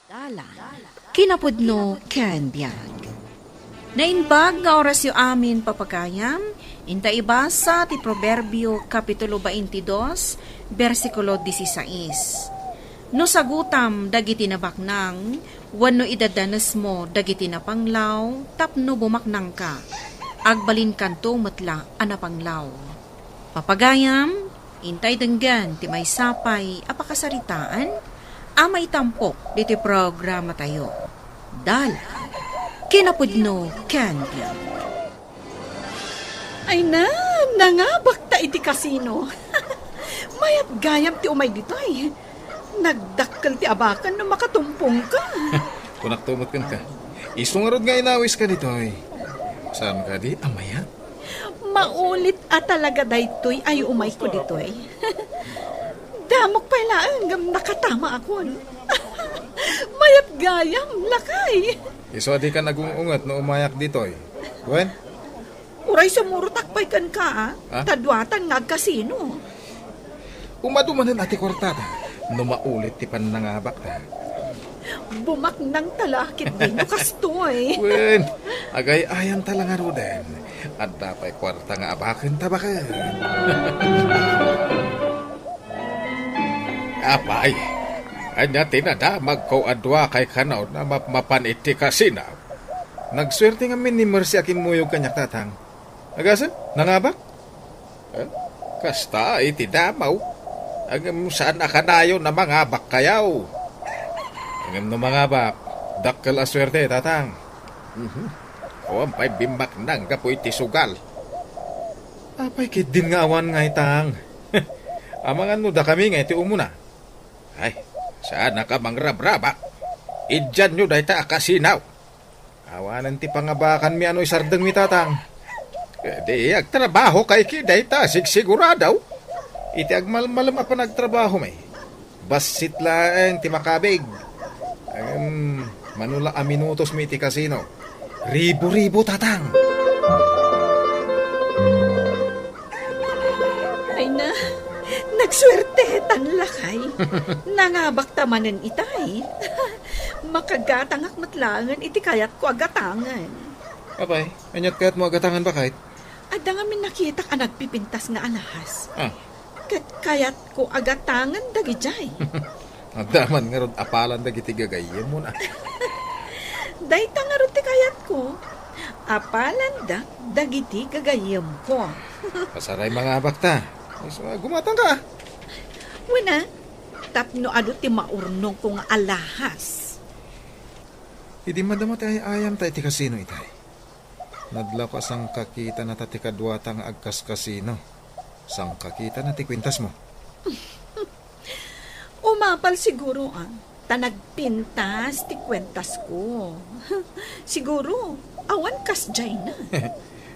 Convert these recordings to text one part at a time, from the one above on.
Dalan, kinapudno ken biag. Nainbag nga orasyo amin papagayam, inta ibasa ti Proverbio Kapitulo 22, versikulo 16. No sagutam dagiti nabaknang, wano idadanas mo dagiti napanglaw, tapno bumaknang ka, agbalin kanto matla anapanglaw. Papagayam, intay denggan ti may sapay apakasaritaan, amay tampok diti programa tayo. Dal, kinapudno Candy. Ay nangabak ta iti kasino. Mayat gayam ti umay ditoy. Nagdakkel ti abakan na makatumpong ka. Kunak tumot ka. Isungarod nga inawis ka ditoy. Saan ka di? Amaya? Maulit at talaga daytoy ay umay ko ditoy. Damok pala ang nakatama ako. Mayat gayam, lakay. Iso di ka nagungungat no umayak ditoy. Gwen? Uray sumurutakpay kan ka, Ha? Tadwatan nga kasino. Umadumanan ati kortada. No maulit ti panangabak ta. Bumak ng talakit din no kastoy. Gwen, agay ayam talang aruden. At dapay kwarta nga abakan tabakan. Apay, anya tinadamag ko adwa kay kanaw na mapan iti kasinaw. Nagswerte nga minimer si aking muyog kanyak tatang. Agasan? Nangabak? Kasta iti damaw. Agam saan akanayo na mangabak kayaw. Agam no mangabak, dakkel aswerte tatang. O ampay bimak nang kapo iti sugal. Apay kit din nga awan nga itang. Amangan no da kami nga iti umuna. Ay, saan ka mangrabraba? Idyan nyo dahi ta akasinaw. Awanan ti pangabakan mi ano'y sardeng mi tatang. Di agtrabaho kay kiday ta, sigsiguradaw. Iti agmalmalam apa nagtrabaho may. Basit lang ti makabig. Manula a minutos mi iti kasino. Ribo-ribo tatang. Ay nagswerte tanlakay. Nangabak tamanen itay. Makagatangak matlangan iti kayat ko agatangan. Apay, anyat kaya't mo agatangan ba kahit? Ada nga min nakita ka nagpipintas nga alahas. Ah, Kayat ko agatangan dagijay. nagdaman nga ron apalan dagiti gagayem mo na. Dayta nga ron ti kayat ko. Apalan dagiti gagayem ko. Pasaray mga abakta. Gumatang ka. Wala, tapno ado ti maurnong kong alahas. Hindi madama tayo ayam tayo ti kasino itay. Nadlakas ang kakita na tati kadwatang agkas kasino. Sang kakita na ti kwintas mo. Umapal siguro tanagpintas ti kwentas ko. Siguro, awan kas jay na.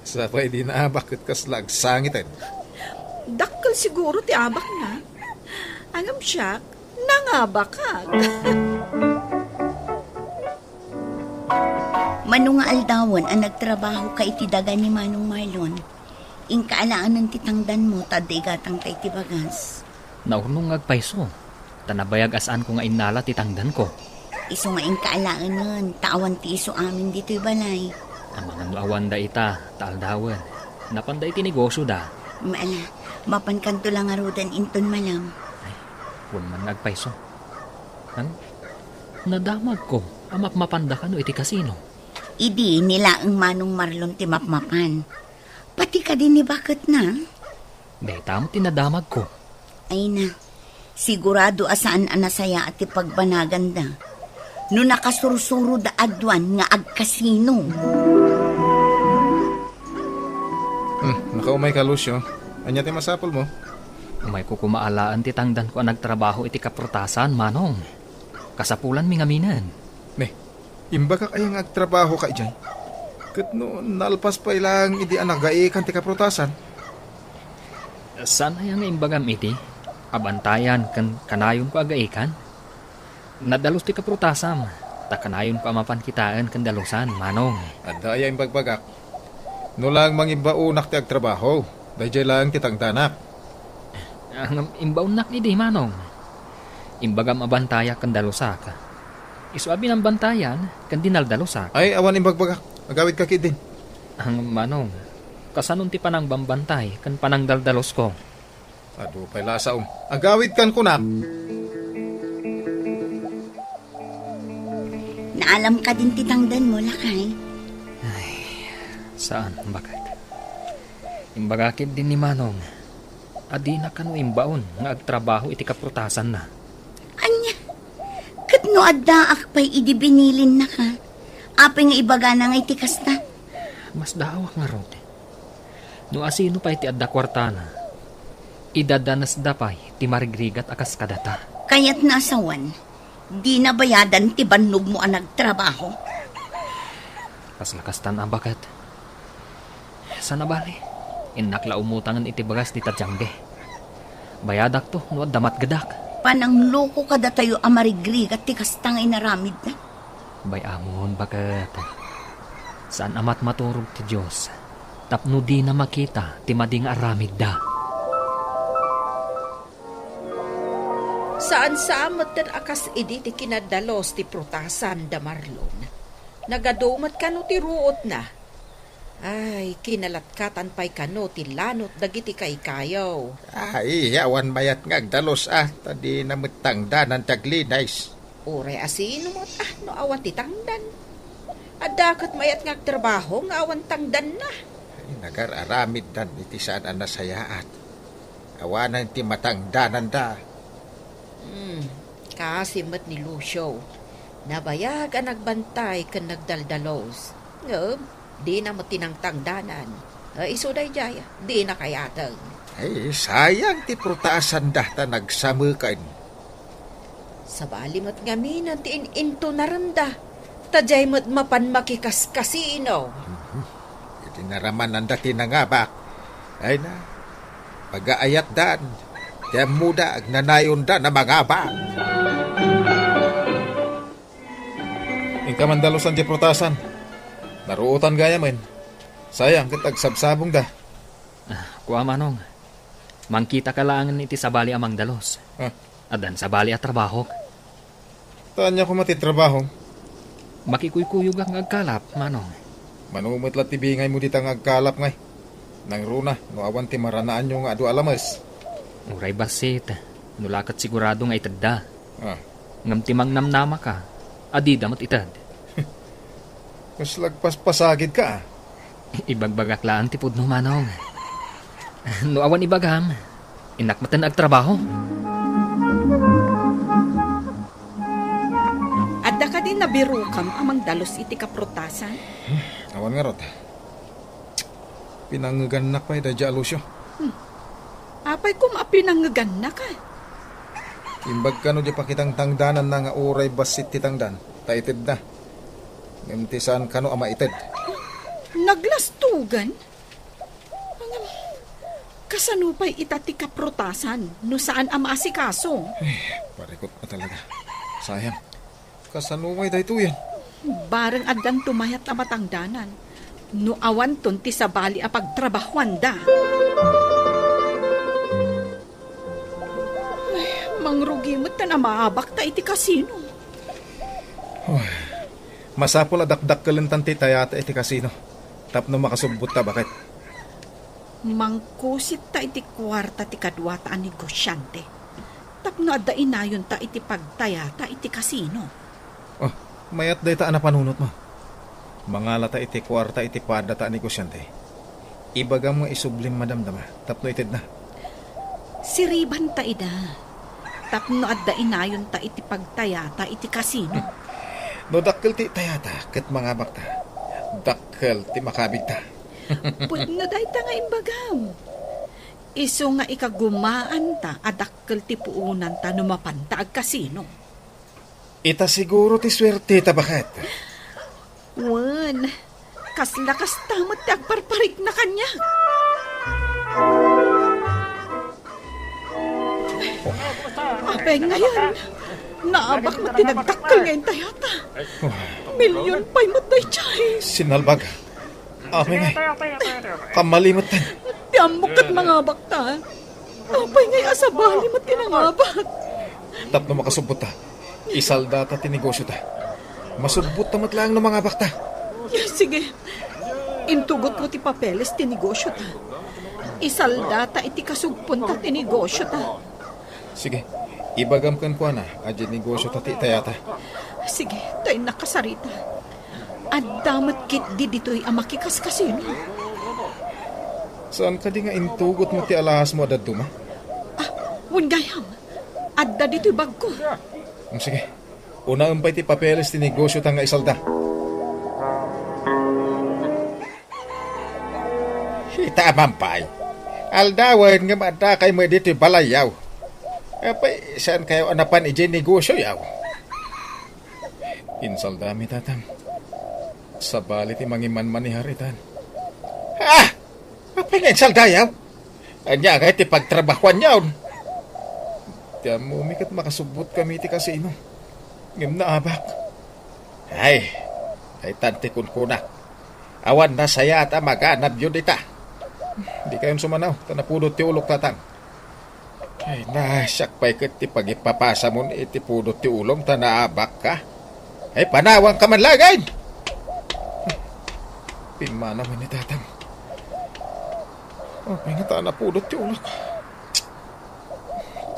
Sa pa'y di na bakit kaslag sangitan. Dakkel siguro ti abak na. Angam siya, nangabakak. Manong nga aldawan ang nagtrabaho ka iti daga ni Manong Marlon. Ingkaalaan ng titangdan mo, tadigatang kay tibagas. Naurnong agpaiso. Tanabayag asaan ko nga inala titangdan ko. Iso nga ingkaalaan nun, taawan ti iso amin dito'y balay. Amangan awan da ita, taaldawan. Napanday ti negosyo da. Maala, mapankanto lang arudan inton malam. Huwag man agpaiso. Nadamag ko, amak mapanda ka no iti kasino. Idi nila ang Manong Marlon ti mapmapan. Pati ka din ni bakit na? Dahil tinadamag ko. Ay na, sigurado asaan anasaya at ipagbanagan da. No nakasursuro da adwan nga agkasino. Nakaumay ka, Lucio. Anya ti masapol mo? Umay ko kumaalaan ti tangdan ko ang nagtrabaho iti kaprutasan, Manong. Kasapulan mi ngaminan. Imba ka kayang agtrabaho ka ijay. Kat no, nalpas pa ilang idi anagaikan ti kaprutasan. Saan ay ang imbagam iti? Abantayan kanayon ko agaikan? Nadalos ti kaprutasan. Ta kanayon ko amapan kitaan kan dalusan, Manong. Adda ay imbagbagak. No lang mangibaunak ti agtrabaho. Dayjay lang ti tangdanak. Ang imbaunak ni di, Manong. Imbagam abantaya kan dalusa ka. Isuabi ng bantayan, kan dinaldalosak. Ay, awan imbagbagak. Agawid ka kid din. Ang manong, kasanon ti panang bambantay, kan panang daldalos ko. Ado, pay lasaom. Agawid kan kunak. Naalam ka din titangdan mo, lakay. Saan? Bakit? Imbagakid din ni Manong. Adi na kano imbaon nga agtrabaho iti kaprutasan na. Anya, kat no adda akpay idibinilin na ka. Apay nga ibaga na nga itikas na. Mas dawak nga rod. No asino pa iti adda kwartana. Idadanas dapay ti marigrigat akas kadata. Kaya't nasawan, di na bayadan ti bannog mo ang nagtrabaho. Kaslakastan ang bakit. Sana bali? Inakla umutangan iti bagas ti tadyangge. Bayadak to, no damat gadak. Panang loko kada tayo amarigrigat ti kastang inaramid na. Bayamon bakit. Saan amat maturog ti Diyos. Tapno di na makita ti mading aramid da. Saan saamat dan akas idi ti kinadalos ti prutasan da Marlon. Nagadumat kano ti ruot na. Ay, kinalatkatan pa'y kano ti lanot dagiti kay kayaw. Ay, awan mayat nga agdalos tadi namitang danan taglinays. Ure asino mo't no awan ti tangdan. Adakot mayat nga trabaho nga awan tangdan na. Ay, nagararamid dan iti saan ang nasayaat. Awanan ti matang danan da. Kasimot ni Lucio. Nabayag ang nagbantay kan nagdaldalos. Di na matinang tangdanan. Isuday jaya, di na kayatang. Ay, sayang ti prutaasan dahta nagsamukan. Sa balimot ngaminan ti into naranda. Tajay mo't mapan makikas kasino. Iti naraman ang dati nangabak. Ay na, pag-aayat dan. Tiyam muda agnanayon da na mangabak. Ikamandalusan ti prutasan. Naruutan gaya men. Sayang kitag sabsabong da. Kuha Manong. Mangkita ka lang iti sabali amang dalos. Adan sabali at trabaho. Taan niya ko matitrabaho. Makikuykuyog ang agkalap, Manong. Manumot lat tibingay mo ditang agkalap ngay. Nang runa, no awan ti maranaan yung adu alamas. Uray basit. Nulakat sigurado nga itad da. Ngam timang namnama ka. Adi damat itad. Mas lagpas-pasagid ka. Ibagbagaklaan ti pudno, Manong. No awan ibagam. Inakmatan agtrabaho. Adda ka din nabirukam amang dalos iti kaprutasan. Awan nga rot. Pinangagan pa da Lucio. Apay kumapinangagan na ka. Imbag ka no di pakitang tangdanan na nga uray basit ti tangdan. Taitid na. Ngamtisan ka no ama itid. Naglastugan? Kasanupay itati kaprutasan no saan ama asikaso. Parikot pa talaga. Sayang. Kasanumay da ito yan. Barang addan tumayat a matangdanan. No awan ton ti sabali a pagtrabahuan da. Mangrugi mo't na maabak ta iti kasino. Masapol adakdak kalantan ti tayata iti kasino. Tapno makasubbot ta bakit? Mangkusit ta iti kwarta ti kadwata ang negosyante. Tapno adda inayon ta iti pagtayata iti kasino. Mayat day ta na panunot mo. Mangalata iti kwarta iti padata negosyante. Ibaga mo isublim madamdama. Tapno itid na. Siriban ta ida. Tapno adda inayon ta iti pagtayata iti kasino. No dakkel ti tayata ket mga bakta. Dakkel ti makabig ta. Pwede na dahi ta nga imbagam. Iso nga ikagumaan ta adakkel ti puunan ta numapanta ag kasino. Ita siguro ti swerte ta bakit? Wan, kaslakas tamot ti agparparik na kanya. Apay ngayon, naabak mo tinagdakkel ngayon tayata. Milyon pa'y matay chay. Sinalbag. Amin ngay. Kamalimot tan. Tiamok at mga bakta. Apay ngayon asabali mo tinangabak. Tapno makasubot ta. Isalda ta tinegosyo ta. Masubot tamat lang ng mga bakta. Sige, intugot mo ti papeles ti negosyo ta. Isaldata iti kasugpon ta ti negosyo ta. Sige, ibagam kan ko na, adyan negosyo tati tayata. Sige, tayo nakasarita. At damat kit di dito'y amakikas kasino. Saan ka di nga intugot mo ti alahas mo adad duma? Wungayam, adda dito'y bag ko. Sige, unang pa ti papeles ti negosyo ta nga isalda. Hita mampay. Aldawan nga mada kay mo dito balayaw. Apay, saan kayo anapan ije negosyo yaw? Insalda mi tatang. Sa bali ti mangiman ni haritan. Apay nga insalda yaw? Anya kay ti pagtrabahuan yaw. Tiyan mo umikat makasubot kami ti kasino. Ngim na abak. Ay tante kun kunak. Awan na saya at maganap yun ita. Di kayong sumanaw, tanapudot ti ulok tatang. Ay, nasyak pa'y kat ti pagipapasa mo iti pudot ti ulong tanaabak ka. Ay, panawang ka man lagay! Pimana man ni tatang. Oh, may nga tanapudot ti ulok.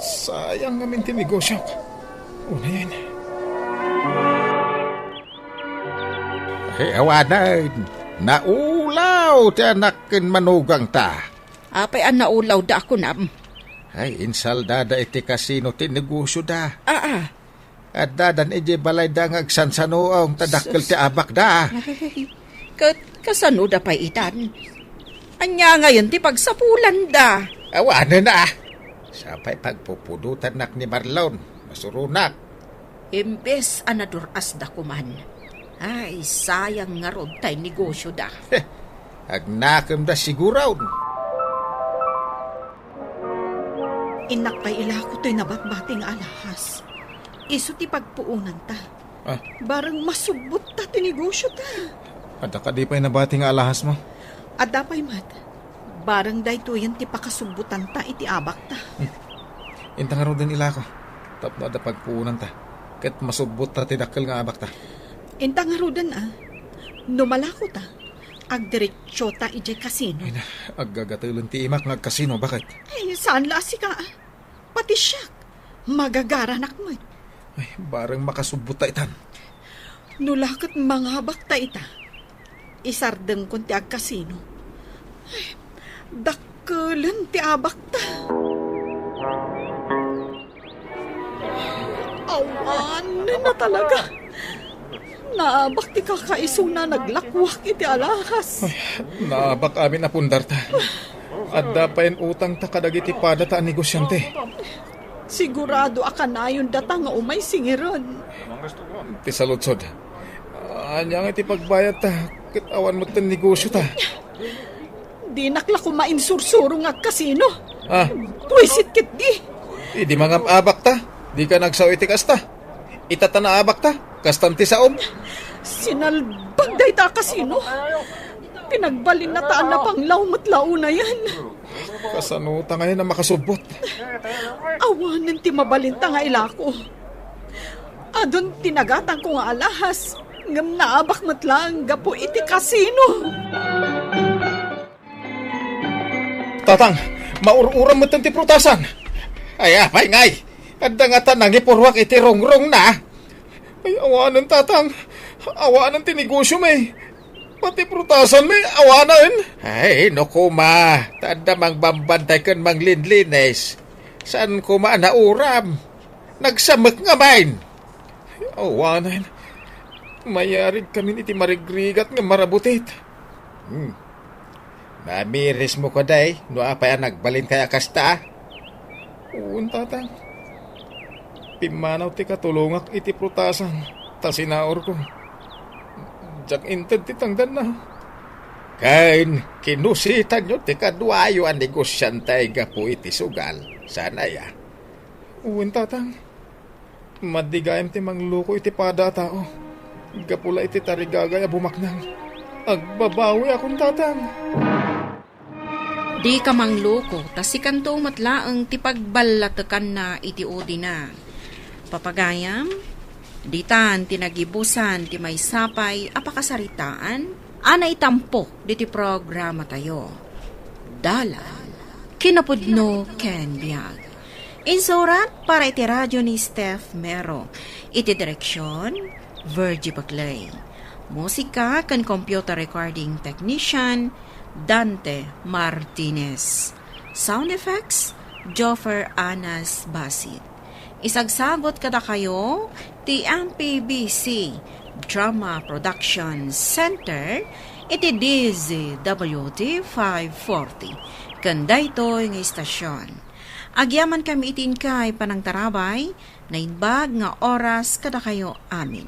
Sayang namin ti negosyo. Una yan. Ay, awanan. Naulaw ti anakin manugang ta. Apay ang naulaw da ako nam. Ay, insaldada iti kasino ti negosyo da. At dadan ije balay da ngagsansanoong tadakkel ti abak da. Ay, kasano da pa itan? Anya ngayon ti pagsapulan da. Awanan na. Sapay pagpupudutan nak ni Marlon. Masurunak. Imbes anaduras da kuman. Ay, sayang nga rod tay negosyo da. Agnakam da siguraw. Inak pa'y ilako to'y nabatbating alahas. Iso ti pagpuunan ta. Barang masubot ta ti negosyo ta. Ada ka di pa'y nabati nga alahas mo? Ada pa'y mat. Barang dayto yan ti pakasubutan ta iti abak ta. Intang araw din ilako. Tapno ada pagpuunan ta. Kat masubot ta ti dakkel nga abak ta. Intang arudan numalako ta. Agdiretsyo ta ije kasino. Ay na, agagatulan ti imak ngagkasino. Bakit? Ay, saan lasi ka? Pati siyak. Magagaranak mo. Ay, barang makasubot ta itan. Nulakat mga bakta ita. Isardeng kun ti agkasino. Ay, dakkelan ti abakta. Awan na talaga. Naabak ti kakaiso na naglakwak iti alahas. Naabak amin na pundar ta. At dapayin utang ta kadagiti pada ta negosyante. Sigurado akanayon data nga umay singiran. Ti saludsod. Anya nga iti pagbayad ta. Kitawan mo ta negosyo ta. Di nakla kumainsursuro nga kasino. Pwisit kit di. Di mga abak ta. Di ka nagsaw iti kasta. Itata na abak ta. Kastanti saon. Sinalbag day ta kasino. Pinagbalin na taan na panglaw matlaw na yan. Kasano ta ngayon na makasubot. Awanan ti mabalinta nga ilako. Adon tinagatan ko nga alahas. Ngam naabak matlang gapo iti kasino. Tatang, maur-uram mo ti prutasan. Ay, apay ngay. Adda nga tanang ipurwak iti rongrong na. Ay, awanan tatang. Awanan ti negosyo may. Pati prutasan may awanan. Ay, no kuma. Tanda mang bambantay kan mang linlines. Saan kuma nauram? Nagsamag nga main. Ay, awanan. Mayarig kami iti marigrigat nga marabutit. Namiris mo ko day. No apay nagbalin kaya kasta. Uun tatang. Pimanaw ti katulungak iti prutasan. Ta sinaor ko. Diyak inted ti tangdan na. Kain, kinusitan nyo ti kadwayo ang negosyantay gapu iti sugal. Sana ya. Uwin tatang. Madigayam ti mangluko iti pada tao. Gapula iti tarigagay a bumaknang. Agbabawi akong tatang. Di ka mangluko, tasikan to matlaang ti pagbalatakan na iti odi na. Papagayam, Ditan tinagibusan ti may sapay apakasaritaan, ana itampo diti programa tayo. Dala, kinapudno ken biag. Insurat para iti radyo ni Steph Mero. Iti direksyon, Virgie Bagley. Musika kan computer recording technician, Dante Martinez. Sound effects, Joffer Anas Basit. Isagsagot kada kayo, ti MPBC Drama Production Center, iti DZWT 540. Kanda ito ng istasyon. Agyaman kami itin kay panang tarabay, na inbag nga oras kada kayo amin.